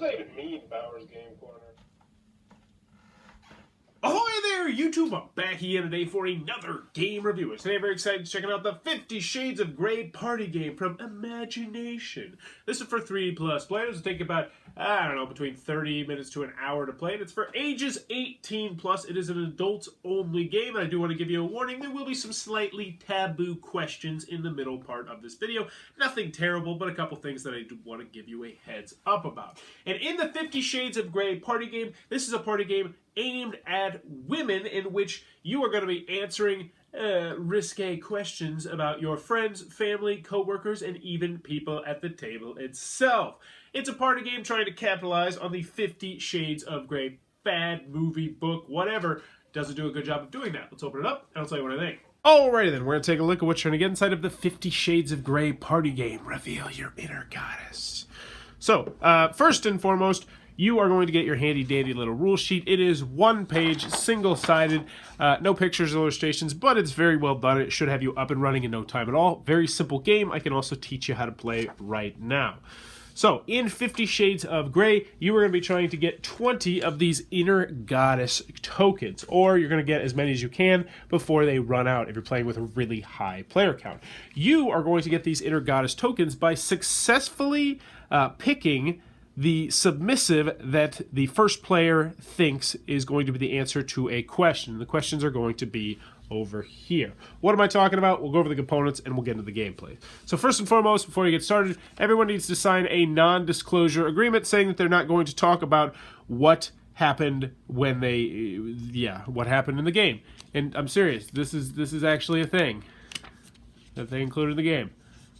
does that even mean, Bauer's Game Corner? Ahoy there, YouTube! I'm back here today for another game review. And today I'm very excited to check out the 50 Shades of Grey party game from Imagination. This is for 3+ players. It'll take about, I don't know, between 30 minutes to an hour to play. And it's for ages 18+. It is an adults-only game. And I do want to give you a warning. There will be some slightly taboo questions in the middle part of this video. Nothing terrible, but a couple things that I do want to give you a heads up about. And in the 50 Shades of Grey party game, this is a party game aimed at women in which you are going to be answering risque questions about your friends, family, co-workers, and even people at the table itself. It's a party game trying to capitalize on the 50 Shades of Grey fad, movie, book, whatever. Doesn't do a good job of doing that. Let's open it up and I'll tell you what I think. Alrighty then, we're going to take a look at what's trying to get inside of the 50 Shades of Grey party game. Reveal your inner goddess. So, first and foremost, you are going to get your handy-dandy little rule sheet. It is one page, single-sided, no pictures or illustrations, but it's very well done. It should have you up and running in no time at all. Very simple game. I can also teach you how to play right now. So, in 50 Shades of Grey, you are going to be trying to get 20 of these inner goddess tokens, or you're going to get as many as you can before they run out if you're playing with a really high player count. You are going to get these inner goddess tokens by successfully picking the submissive that the first player thinks is going to be the answer to a question. The questions are going to be over here. What am I talking about? We'll go over the components and we'll get into the gameplay. So first and foremost, before you get started, everyone needs to sign a non-disclosure agreement saying that they're not going to talk about what happened when they, what happened in the game. And I'm serious, this is actually a thing that they included in the game.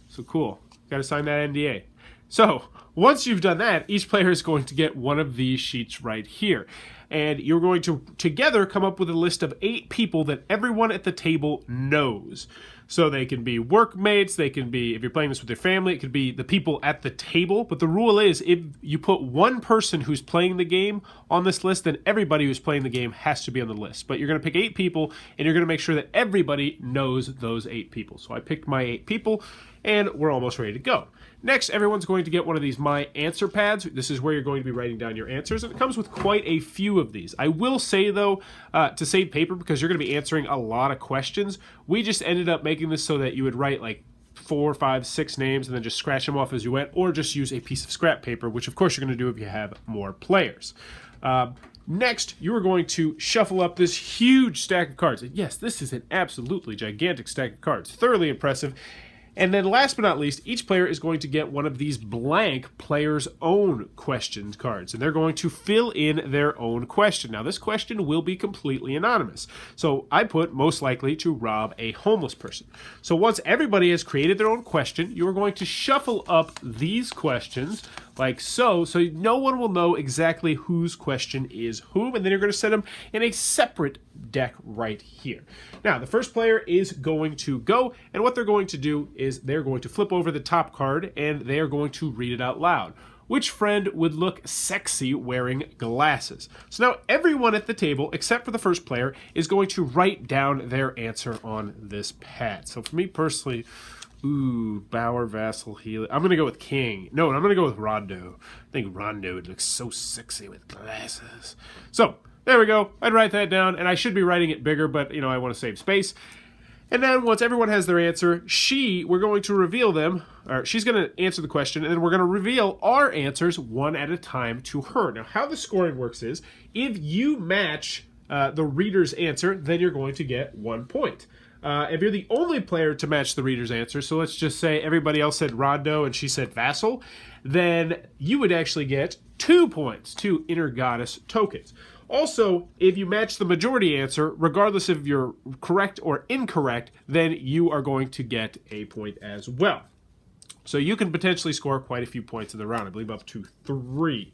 So cool. Got to sign that NDA. So, once you've done that, each player is going to get one of these sheets right here. And you're going to, together, come up with a list of 8 people that everyone at the table knows. So they can be workmates, they can be, if you're playing this with your family, it could be the people at the table. But the rule is, if you put one person who's playing the game on this list, then everybody who's playing the game has to be on the list. But you're going to pick 8 people, and you're going to make sure that everybody knows those 8 people. So I picked my 8 people, and we're almost ready to go. Next, everyone's going to get one of these My Answer pads. This is where you're going to be writing down your answers, and it comes with quite a few of these. I will say, though, to save paper, because you're going to be answering a lot of questions, we just ended up making this so that you would write like 4, 5, 6 names and then just scratch them off as you went, or just use a piece of scrap paper, which of course you're going to do if you have more players. Next, you are going to shuffle up this huge stack of cards. And yes, this is an absolutely gigantic stack of cards. Thoroughly impressive. And then last but not least, each player is going to get one of these blank player's own question cards. And they're going to fill in their own question. Now, this question will be completely anonymous. So I put most likely to rob a homeless person. So once everybody has created their own question, you are going to shuffle up these questions like so no one will know exactly whose question is whom, and then you're going to set them in a separate deck right here. Now, the first player is going to go, and what they're going to do is they're going to flip over the top card, and they are going to read it out loud. Which friend would look sexy wearing glasses? So now everyone at the table, except for the first player, is going to write down their answer on this pad. So for me personally, ooh, Bauer, Vassal, Healy. I'm going to go with King. No, I'm going to go with Rondo. I think Rondo would look so sexy with glasses. So, there we go. I'd write that down, and I should be writing it bigger, but, I want to save space. And then once everyone has their answer, we're going to reveal them, or she's going to answer the question, and then we're going to reveal our answers one at a time to her. Now, how the scoring works is, if you match the reader's answer, then you're going to get 1 point. If you're the only player to match the reader's answer, so let's just say everybody else said Rondo and she said Vassal, then you would actually get 2 points, 2 inner goddess tokens. Also, if you match the majority answer, regardless if you're correct or incorrect, then you are going to get a point as well. So you can potentially score quite a few points in the round. I believe up to 3.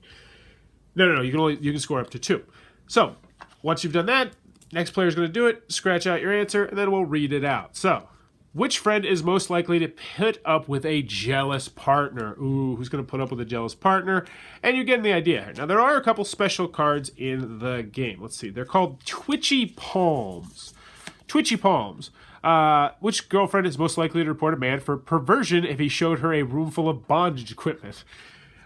No, you can score up to 2. So, once you've done that, next player is going to do it, scratch out your answer, and then we'll read it out. So, which friend is most likely to put up with a jealous partner? Ooh, who's going to put up with a jealous partner? And you're getting the idea here. Now, there are a couple special cards in the game. Let's see. They're called Twitchy Palms. Twitchy Palms. Which girlfriend is most likely to report a man for perversion if he showed her a room full of bondage equipment?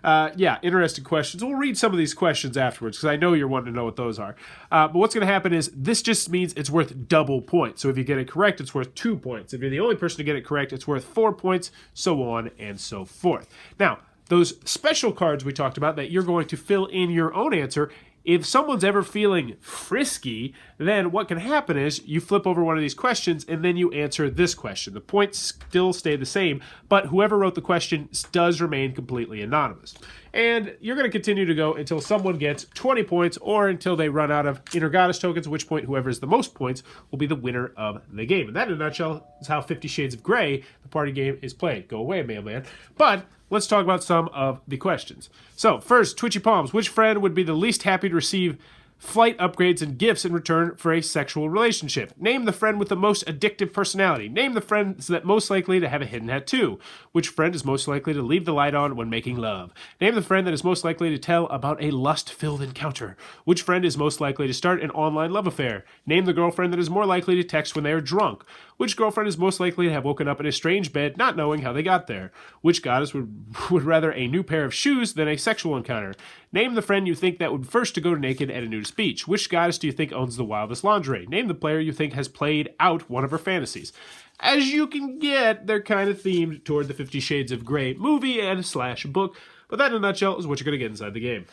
Yeah, interesting questions. We'll read some of these questions afterwards because I know you're wanting to know what those are. But what's going to happen is this just means it's worth double points. So if you get it correct, it's worth 2 points. If you're the only person to get it correct, it's worth 4 points, so on and so forth. Now, those special cards we talked about that you're going to fill in your own answer, if someone's ever feeling frisky, then what can happen is you flip over one of these questions and then you answer this question. The points still stay the same, but whoever wrote the question does remain completely anonymous. And you're going to continue to go until someone gets 20 points or until they run out of Inner Goddess tokens, at which point whoever has the most points will be the winner of the game. And that, in a nutshell, is how 50 Shades of Grey, the party game, is played. Go away, mailman. But let's talk about some of the questions. So, first, Twitchy Palms. Which friend would be the least happy to receive flight upgrades and gifts in return for a sexual relationship? Name the friend with the most addictive personality. Name the friends that most likely to have a hidden tattoo. Which friend is most likely to leave the light on when making love? Name the friend that is most likely to tell about a lust-filled encounter. Which friend is most likely to start an online love affair? Name the girlfriend that is more likely to text when they are drunk. Which girlfriend is most likely to have woken up in a strange bed not knowing how they got there? Which goddess would rather a new pair of shoes than a sexual encounter? Name the friend you think that would first to go naked at a nudist beach. Which goddess do you think owns the wildest lingerie? Name the player you think has played out one of her fantasies. As you can get, they're kind of themed toward the 50 Shades of Grey movie and slash book, but that in a nutshell is what you're going to get inside the game.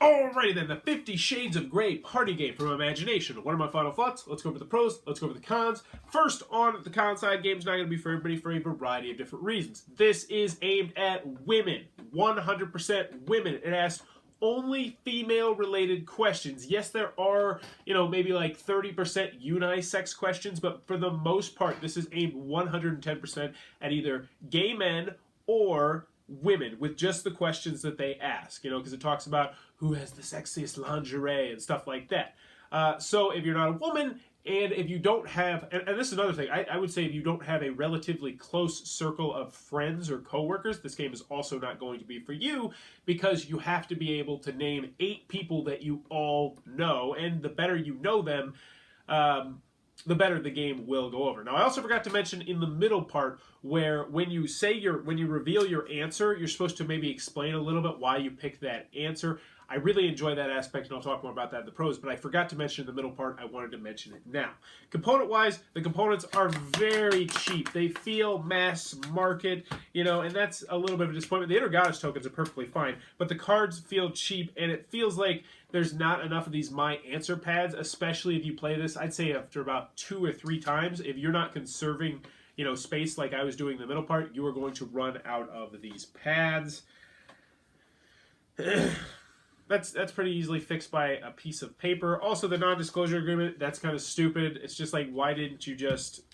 Alrighty then, the 50 Shades of Grey party game from Imagination. What are my final thoughts? Let's go over the pros, let's go over the cons. First, on the con side, game's not going to be for everybody for a variety of different reasons. This is aimed at women, 100% women. It asks only female-related questions. Yes, there are, maybe like 30% unisex questions, but for the most part, this is aimed 110% at either gay men or women with just the questions that they ask, because it talks about who has the sexiest lingerie and stuff like that. So if you're not a woman, and if you don't have, and this is another thing, I would say if you don't have a relatively close circle of friends or coworkers, this game is also not going to be for you, because you have to be able to name 8 people that you all know, and the better you know them, the better the game will go over. Now, I also forgot to mention in the middle part where when you reveal your answer, you're supposed to maybe explain a little bit why you picked that answer. I really enjoy that aspect, and I'll talk more about that in the pros, but I forgot to mention in the middle part. I wanted to mention it now. Component-wise, the components are very cheap. They feel mass market, and that's a little bit of a disappointment. The Inner Goddess tokens are perfectly fine, but the cards feel cheap, and it feels like there's not enough of these My Answer pads, especially if you play this, I'd say after about 2 or 3 times. If you're not conserving, space like I was doing in the middle part, you are going to run out of these pads. That's pretty easily fixed by a piece of paper. Also, the non-disclosure agreement, that's kind of stupid. It's just like, why didn't you just,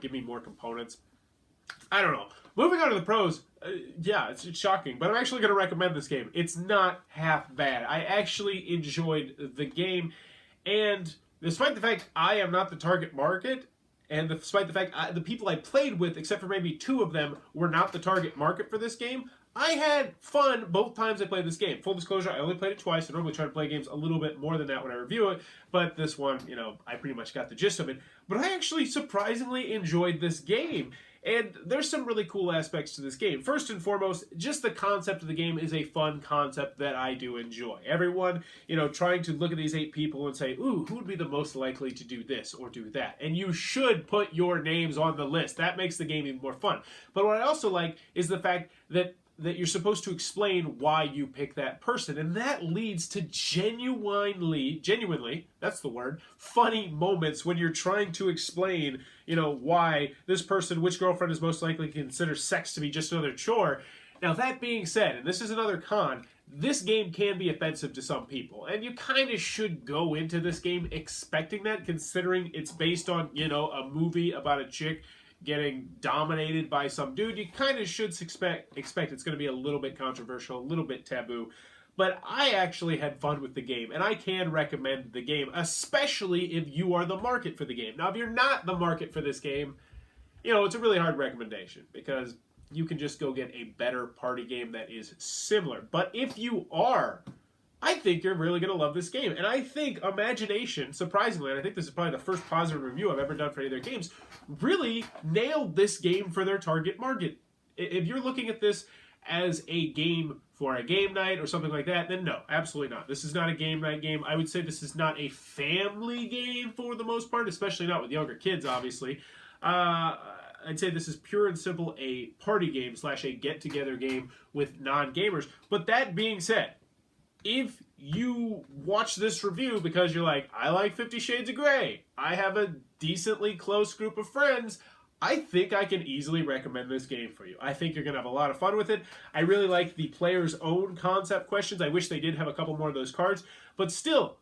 give me more components? I don't know. Moving on to the pros, yeah, it's shocking, but I'm actually going to recommend this game. It's not half bad. I actually enjoyed the game, and despite the fact I am not the target market, and despite the fact the people I played with, except for maybe 2 of them, were not the target market for this game, I had fun both times I played this game. Full disclosure, I only played it twice. I normally try to play games a little bit more than that when I review it, but this one, I pretty much got the gist of it. But I actually surprisingly enjoyed this game. And there's some really cool aspects to this game. First and foremost, just the concept of the game is a fun concept that I do enjoy. Everyone, trying to look at these 8 people and say, ooh, who would be the most likely to do this or do that? And you should put your names on the list. That makes the game even more fun. But what I also like is the fact that you're supposed to explain why you pick that person. And that leads to genuinely, that's the word, funny moments when you're trying to explain, why this person, which girlfriend is most likely to consider sex to be just another chore. Now, that being said, and this is another con, this game can be offensive to some people. And you kind of should go into this game expecting that, considering it's based on, a movie about a chick getting dominated by some dude. You kind of should expect it's going to be a little bit controversial, a little bit taboo. But I actually had fun with the game, and I can recommend the game, especially if you are the market for the game. Now, if you're not the market for this game, it's a really hard recommendation, because you can just go get a better party game that is similar. But if you are, I think you're really going to love this game. And I think Imagination, surprisingly, and I think this is probably the first positive review I've ever done for any of their games, really nailed this game for their target market. If you're looking at this as a game for a game night or something like that, then no, absolutely not. This is not a game night game. I would say this is not a family game for the most part, especially not with younger kids, obviously. I'd say this is pure and simple a party game / a get-together game with non-gamers. But that being said, if you watch this review because you're like, I like 50 Shades of Grey, I have a decently close group of friends, I think I can easily recommend this game for you. I think you're going to have a lot of fun with it. I really like the player's own concept questions. I wish they did have a couple more of those cards. But still,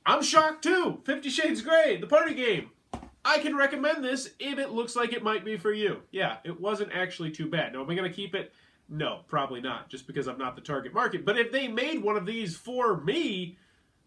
I'm shocked too. 50 Shades of Grey, the party game. I can recommend this if it looks like it might be for you. Yeah, it wasn't actually too bad. Now, am I going to keep it? No, probably not, just because I'm not the target market. But if they made one of these for me,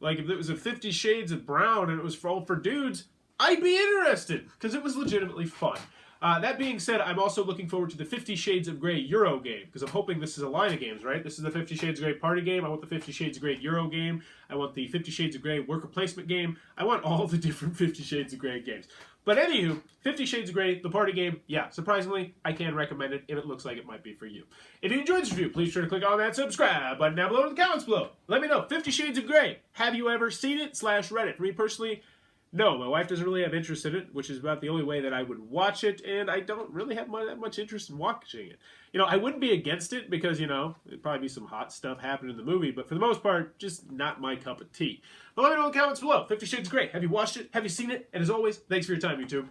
like if it was a 50 Shades of Brown and it was all for dudes, I'd be interested, because it was legitimately fun. That being said, I'm also looking forward to the 50 Shades of Grey Euro game, because I'm hoping this is a line of games, right? This is the 50 Shades of Grey party game. I want the 50 Shades of Grey Euro game. I want the 50 Shades of Grey worker placement game. I want all the different 50 Shades of Grey games. But anywho, 50 Shades of Grey, the party game, yeah, surprisingly, I can recommend it if it looks like it might be for you. If you enjoyed this review, please try to click on that subscribe button down below in the comments below. Let me know, 50 Shades of Grey, have you ever seen it / read it? For me personally, no, my wife doesn't really have interest in it, which is about the only way that I would watch it, and I don't really have that much interest in watching it. You know, I wouldn't be against it because, you know, there'd probably be some hot stuff happening in the movie, but for the most part, just not my cup of tea. But let me know in the comments below. 50 Shades of Grey. Have you watched it? Have you seen it? And as always, thanks for your time, YouTube.